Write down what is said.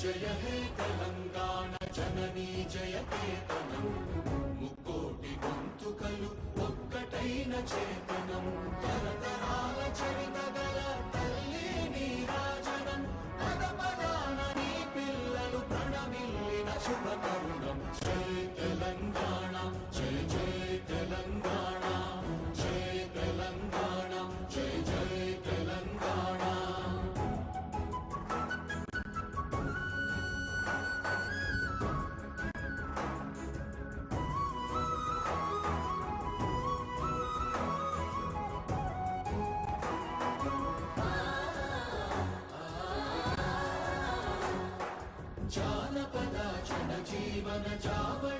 जय हे तेलंगाण जननी जयकेतनं मुक्कोटि गोंतुकलु ఒక్కటైన చేతనం తరతరాల చరితగల తల్లి నీరాజనం పద పదాన నీ పిల్లలు ప్రణమిల్లిన శుభ తరుణం జై తెలంగాణ జై జై తెలంగాణ జై తెలంగాణ జై జై తెలంగాణ जानपद जनजीवन जावळ